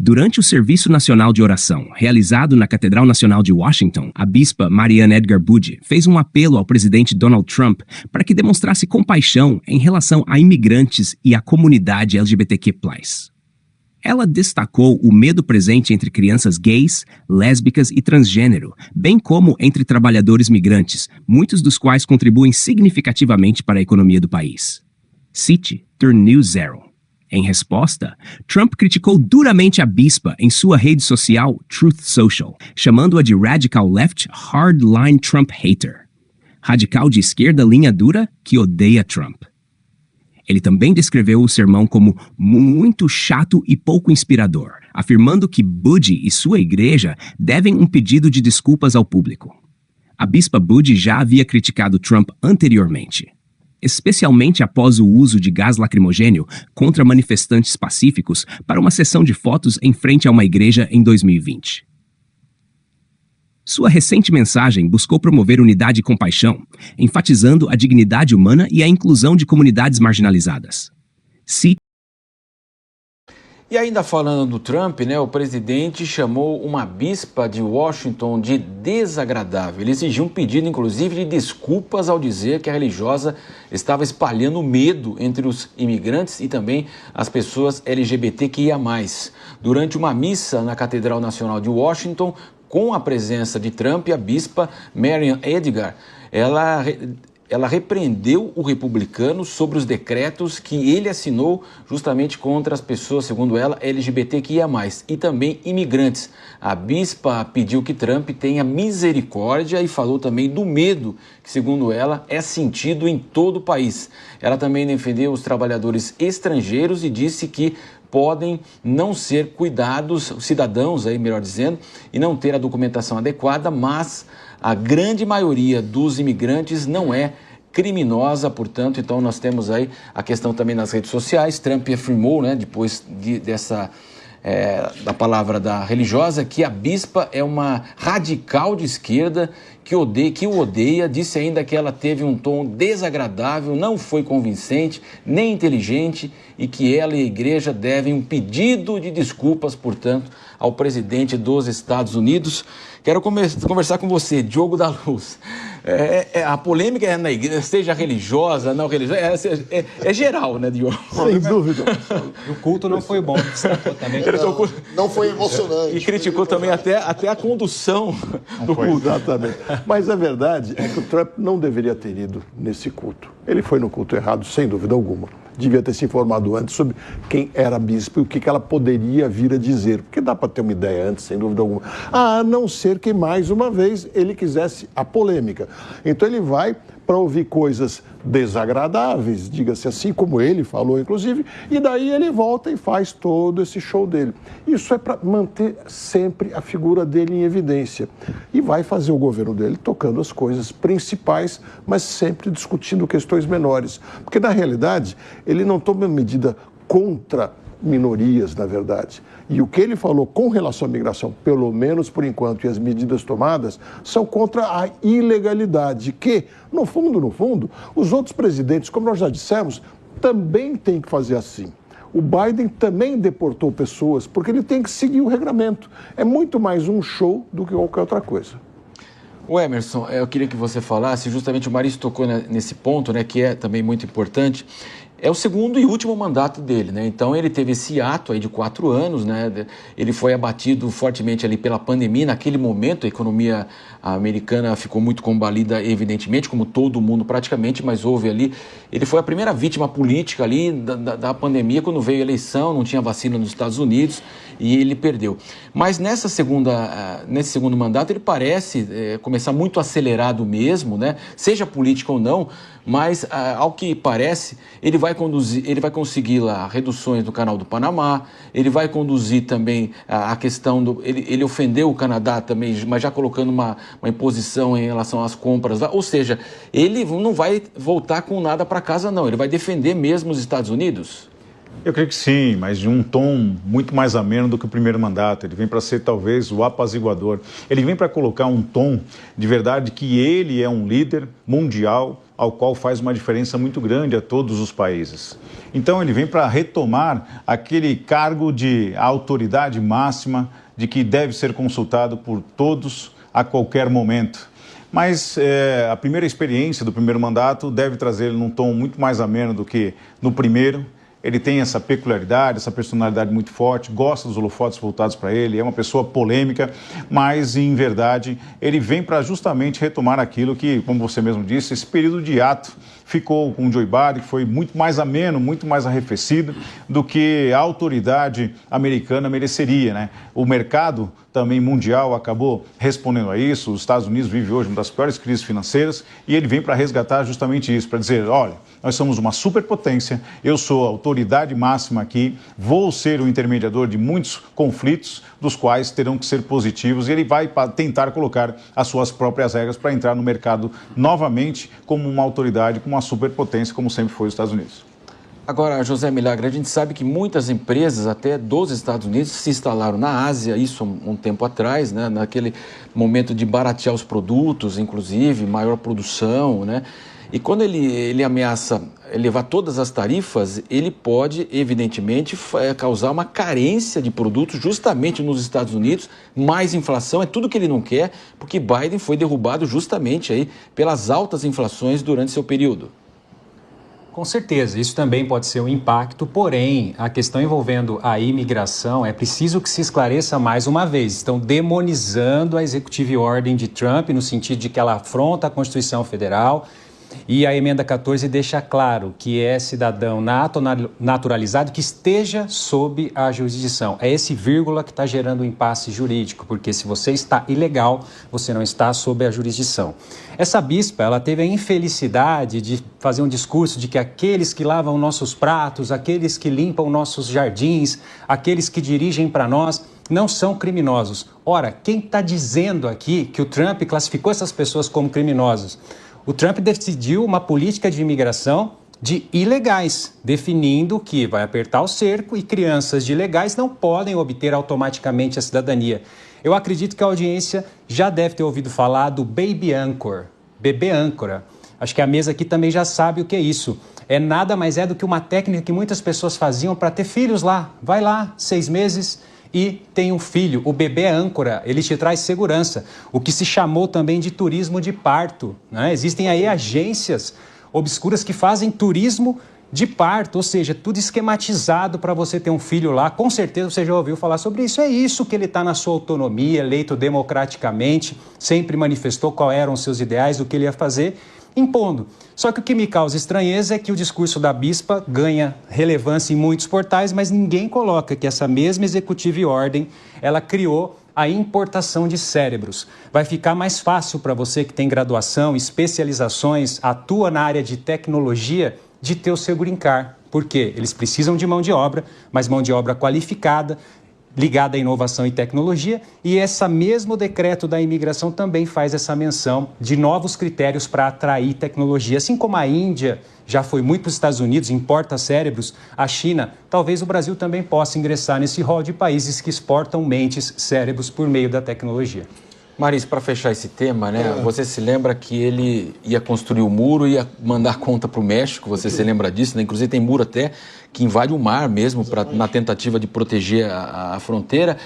Durante o Serviço Nacional de Oração, realizado na Catedral Nacional de Washington, a bispa Marianne Edgar Budde fez um apelo ao presidente Donald Trump para que demonstrasse compaixão em relação a imigrantes e à comunidade LGBTQ+. Ela destacou o medo presente entre crianças gays, lésbicas e transgênero, bem como entre trabalhadores migrantes, muitos dos quais contribuem significativamente para a economia do país. Cite Turn News Zero. Em resposta, Trump criticou duramente a bispa em sua rede social Truth Social, chamando-a de Radical Left Hardline Trump Hater. Radical de esquerda linha dura que odeia Trump. Ele também descreveu o sermão como muito chato e pouco inspirador, afirmando que Budde e sua igreja devem um pedido de desculpas ao público. A bispa Budde já havia criticado Trump anteriormente, especialmente após o uso de gás lacrimogênio contra manifestantes pacíficos para uma sessão de fotos em frente a uma igreja em 2020. Sua recente mensagem buscou promover unidade e compaixão, enfatizando a dignidade humana e a inclusão de comunidades marginalizadas. E ainda falando do Trump, o presidente chamou uma bispa de Washington de desagradável. Ele exigiu um pedido, inclusive, de desculpas ao dizer que a religiosa estava espalhando medo entre os imigrantes e também as pessoas LGBTQIA+. Durante uma missa na Catedral Nacional de Washington, com a presença de Trump, a bispa Marianne Edgar, ela repreendeu o republicano sobre os decretos que ele assinou justamente contra as pessoas, segundo ela, LGBTQIA+, e também imigrantes. A bispa pediu que Trump tenha misericórdia e falou também do medo que, segundo ela, é sentido em todo o país. Ela também defendeu os trabalhadores estrangeiros e disse que podem não ser cuidados, os cidadãos, melhor dizendo, e não ter a documentação adequada, mas a grande maioria dos imigrantes não é criminosa, portanto, então nós temos aí a questão também nas redes sociais. Trump afirmou, depois da palavra da religiosa, que a bispa é uma radical de esquerda que o odeia, disse ainda que ela teve um tom desagradável, não foi convincente, nem inteligente e que ela e a igreja devem um pedido de desculpas, portanto, ao presidente dos Estados Unidos. Quero conversar com você, Diogo da Luz. A polêmica é na igreja, seja religiosa, não religiosa, é geral, Diogo? Sem dúvida. O culto não foi bom. Também não foi emocionante. E criticou também até a condução do culto. Exatamente. Mas a verdade é que o Trump não deveria ter ido nesse culto. Ele foi no culto errado, sem dúvida alguma. Devia ter se informado antes sobre quem era a bispa e o que ela poderia vir a dizer. Porque dá para ter uma ideia antes, sem dúvida alguma. A não ser que, mais uma vez, ele quisesse a polêmica. Então ele vai para ouvir coisas desagradáveis, diga-se assim, como ele falou, inclusive, e daí ele volta e faz todo esse show dele. Isso é para manter sempre a figura dele em evidência. E vai fazer o governo dele tocando as coisas principais, mas sempre discutindo questões menores. Porque, na realidade, ele não toma medida contra minorias, na verdade. E o que ele falou com relação à migração, pelo menos por enquanto, e as medidas tomadas, são contra a ilegalidade, que, no fundo, os outros presidentes, como nós já dissemos, também têm que fazer assim. O Biden também deportou pessoas, porque ele tem que seguir o regramento. É muito mais um show do que qualquer outra coisa. O Emerson, eu queria que você falasse, justamente o Maurício tocou nesse ponto, que é também muito importante. É o segundo e último mandato dele, Então ele teve esse ato aí de 4 anos, Ele foi abatido fortemente ali pela pandemia. Naquele momento a economia americana ficou muito combalida, evidentemente, como todo mundo praticamente, mas houve ali... Ele foi a primeira vítima política ali da pandemia, quando veio a eleição, não tinha vacina nos Estados Unidos e ele perdeu. Mas nesse segundo mandato ele parece começar muito acelerado mesmo, Seja político ou não, mas ao que parece ele vai conseguir lá reduções do Canal do Panamá, ele vai conduzir também a questão ele ofendeu o Canadá também, mas já colocando uma imposição em relação às compras lá, ou seja, ele não vai voltar com nada para casa não, ele vai defender mesmo os Estados Unidos? Eu creio que sim, mas de um tom muito mais ameno do que o primeiro mandato. Ele vem para ser talvez o apaziguador. Ele vem para colocar um tom de verdade que ele é um líder mundial ao qual faz uma diferença muito grande a todos os países. Então ele vem para retomar aquele cargo de autoridade máxima de que deve ser consultado por todos a qualquer momento. Mas a primeira experiência do primeiro mandato deve trazer ele num tom muito mais ameno do que no primeiro. Ele tem essa peculiaridade, essa personalidade muito forte, gosta dos holofotes voltados para ele, é uma pessoa polêmica, mas, em verdade, ele vem para justamente retomar aquilo que, como você mesmo disse, esse período de hiato ficou com o Joe Biden, que foi muito mais ameno, muito mais arrefecido do que a autoridade americana mereceria, né? O mercado também mundial acabou respondendo a isso, os Estados Unidos vivem hoje uma das piores crises financeiras e ele vem para resgatar justamente isso, para dizer, olha, nós somos uma superpotência, eu sou a autoridade máxima aqui, vou ser o intermediador de muitos conflitos, dos quais terão que ser positivos, e ele vai tentar colocar as suas próprias regras para entrar no mercado novamente como uma autoridade, como uma superpotência, como sempre foi os Estados Unidos. Agora, José Milagre, a gente sabe que muitas empresas, até dos Estados Unidos, se instalaram na Ásia, isso um tempo atrás, né, naquele momento de baratear os produtos, inclusive, maior produção, né? E quando ele ameaça elevar todas as tarifas, ele pode, evidentemente, causar uma carência de produtos justamente nos Estados Unidos, mais inflação, é tudo que ele não quer, porque Biden foi derrubado justamente aí pelas altas inflações durante seu período. Com certeza, isso também pode ser um impacto, porém, a questão envolvendo a imigração é preciso que se esclareça mais uma vez. Estão demonizando a Executive Order de Trump no sentido de que ela afronta a Constituição Federal. E a emenda 14 deixa claro que é cidadão naturalizado que esteja sob a jurisdição. É esse vírgula que está gerando um impasse jurídico, porque se você está ilegal, você não está sob a jurisdição. Essa bispa, ela teve a infelicidade de fazer um discurso de que aqueles que lavam nossos pratos, aqueles que limpam nossos jardins, aqueles que dirigem para nós, não são criminosos. Ora, quem está dizendo aqui que o Trump classificou essas pessoas como criminosos? O Trump decidiu uma política de imigração de ilegais, definindo que vai apertar o cerco e crianças de ilegais não podem obter automaticamente a cidadania. Eu acredito que a audiência já deve ter ouvido falar do Baby Anchor, bebê âncora. Acho que a mesa aqui também já sabe o que é isso. É nada mais do que uma técnica que muitas pessoas faziam para ter filhos lá. Vai lá, 6 meses... e tem um filho, o bebê âncora, ele te traz segurança, o que se chamou também de turismo de parto, né? Existem aí agências obscuras que fazem turismo de parto, ou seja, tudo esquematizado para você ter um filho lá. Com certeza você já ouviu falar sobre isso. É isso que ele está na sua autonomia, eleito democraticamente, sempre manifestou quais eram os seus ideais, o que ele ia fazer, impondo. Só que o que me causa estranheza é que o discurso da bispa ganha relevância em muitos portais, mas ninguém coloca que essa mesma Executive Order, ela criou a importação de cérebros. Vai ficar mais fácil para você que tem graduação, especializações, atua na área de tecnologia, de ter o seu green card. Por quê? Eles precisam de mão de obra, mas mão de obra qualificada, ligada à inovação e tecnologia, e esse mesmo decreto da imigração também faz essa menção de novos critérios para atrair tecnologia. Assim como a Índia já foi muito para os Estados Unidos, importa cérebros, a China, talvez o Brasil também possa ingressar nesse rol de países que exportam mentes, cérebros por meio da tecnologia. Maris, para fechar esse tema, né? Você se lembra que ele ia construir o muro, ia mandar conta para o México, você se lembra disso, né? Inclusive tem muro até que invade o mar mesmo, na tentativa de proteger a fronteira.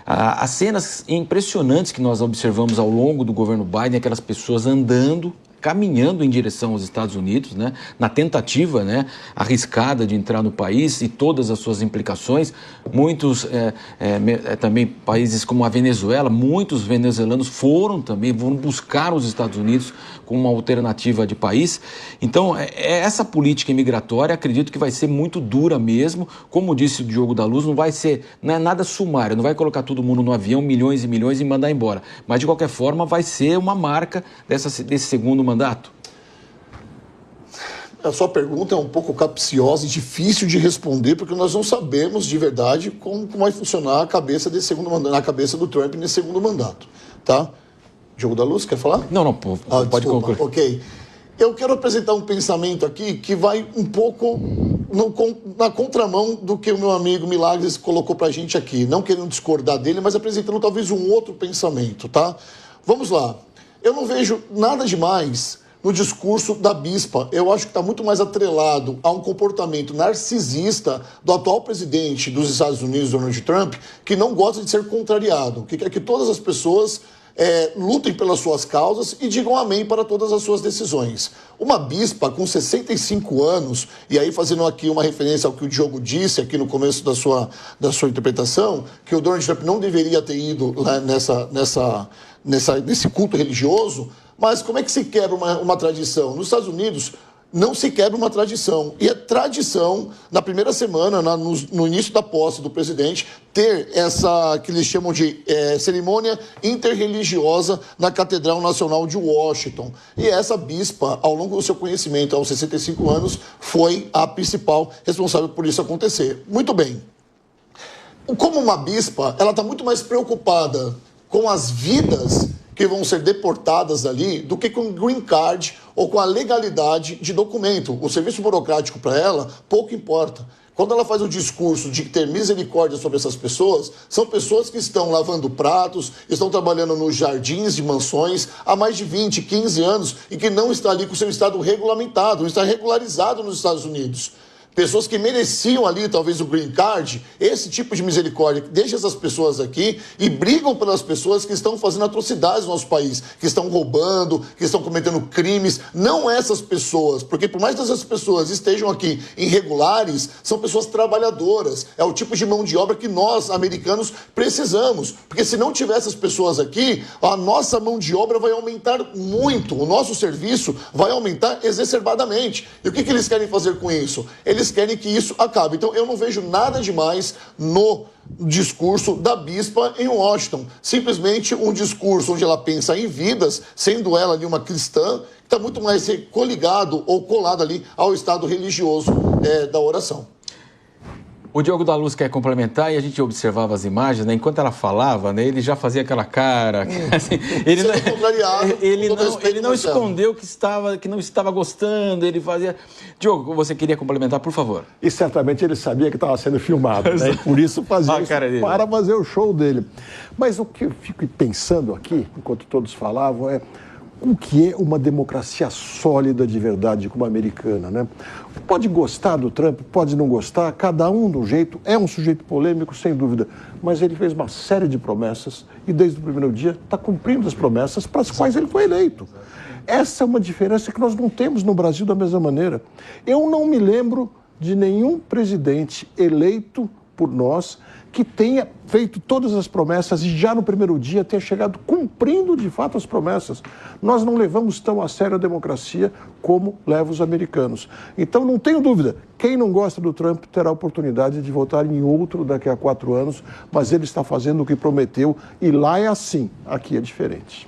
As cenas impressionantes que nós observamos ao longo do governo Biden, aquelas pessoas andando, caminhando em direção aos Estados Unidos, né, na tentativa, né, arriscada de entrar no país e todas as suas implicações. Muitos, também países como a Venezuela, muitos venezuelanos foram buscar os Estados Unidos como uma alternativa de país. Então, essa política imigratória, acredito que vai ser muito dura mesmo. Como disse o Diogo da Luz, não é nada sumário, não vai colocar todo mundo no avião, milhões e milhões, e mandar embora. Mas, de qualquer forma, vai ser uma marca desse segundo mandato. A sua pergunta é um pouco capciosa e difícil de responder, porque nós não sabemos de verdade como vai funcionar a cabeça desse segundo mandato, na cabeça do Trump nesse segundo mandato, tá? Diogo da Luz, quer falar? Não, pode concluir. Ok. Eu quero apresentar um pensamento aqui que vai um pouco na contramão do que o meu amigo Milagres colocou pra gente aqui, não querendo discordar dele, mas apresentando talvez um outro pensamento, tá? Vamos lá. Eu não vejo nada demais no discurso da bispa. Eu acho que está muito mais atrelado a um comportamento narcisista do atual presidente dos Estados Unidos, Donald Trump, que não gosta de ser contrariado, que quer que todas as pessoas lutem pelas suas causas e digam amém para todas as suas decisões. Uma bispa com 65 anos, e aí fazendo aqui uma referência ao que o Diogo disse aqui no começo da sua interpretação, que o Donald Trump não deveria ter ido lá nesse culto religioso, mas como é que se quebra uma tradição? Nos Estados Unidos, não se quebra uma tradição. E é tradição, na primeira semana, no início da posse do presidente, ter essa que eles chamam de cerimônia interreligiosa na Catedral Nacional de Washington. E essa bispa, ao longo do seu conhecimento, aos 65 anos, foi a principal responsável por isso acontecer. Muito bem. Como uma bispa, ela está muito mais preocupada com as vidas que vão ser deportadas ali do que com o green card ou com a legalidade de documento. O serviço burocrático para ela pouco importa. Quando ela faz o discurso de ter misericórdia sobre essas pessoas, são pessoas que estão lavando pratos, estão trabalhando nos jardins de mansões há mais de 20, 15 anos e que não está ali com o seu estado regulamentado, não está regularizado nos Estados Unidos. Pessoas que mereciam ali, talvez, o green card, esse tipo de misericórdia, deixa essas pessoas aqui e brigam pelas pessoas que estão fazendo atrocidades no nosso país, que estão roubando, que estão cometendo crimes. Não essas pessoas, porque por mais que essas pessoas estejam aqui irregulares, são pessoas trabalhadoras. É o tipo de mão de obra que nós, americanos, precisamos. Porque se não tiver essas pessoas aqui, a nossa mão de obra vai aumentar muito, o nosso serviço vai aumentar exacerbadamente. E o que eles querem fazer com isso? Eles querem que isso acabe. Então, eu não vejo nada demais no discurso da bispa em Washington. Simplesmente um discurso onde ela pensa em vidas, sendo ela ali uma cristã, que está muito mais coligado ou colado ali ao estado religioso da oração. O Diogo da Luz quer complementar e a gente observava as imagens, né? Enquanto ela falava, né, ele já fazia aquela cara. Assim, ele não escondeu que não estava gostando, ele fazia. Diogo, você queria complementar, por favor? E certamente ele sabia que estava sendo filmado, né? E por isso fazia isso para fazer o show dele. Mas o que eu fico pensando aqui, enquanto todos falavam, é o que é uma democracia sólida de verdade como a americana, né? Pode gostar do Trump, pode não gostar, cada um de um jeito, é um sujeito polêmico, sem dúvida, mas ele fez uma série de promessas e desde o primeiro dia está cumprindo as promessas para as quais ele foi eleito. Essa é uma diferença que nós não temos no Brasil da mesma maneira. Eu não me lembro de nenhum presidente eleito por nós que tenha feito todas as promessas e já no primeiro dia tenha chegado cumprindo de fato as promessas. Nós não levamos tão a sério a democracia como levam os americanos. Então não tenho dúvida, quem não gosta do Trump terá a oportunidade de votar em outro daqui a 4 anos, mas ele está fazendo o que prometeu e lá é assim, aqui é diferente.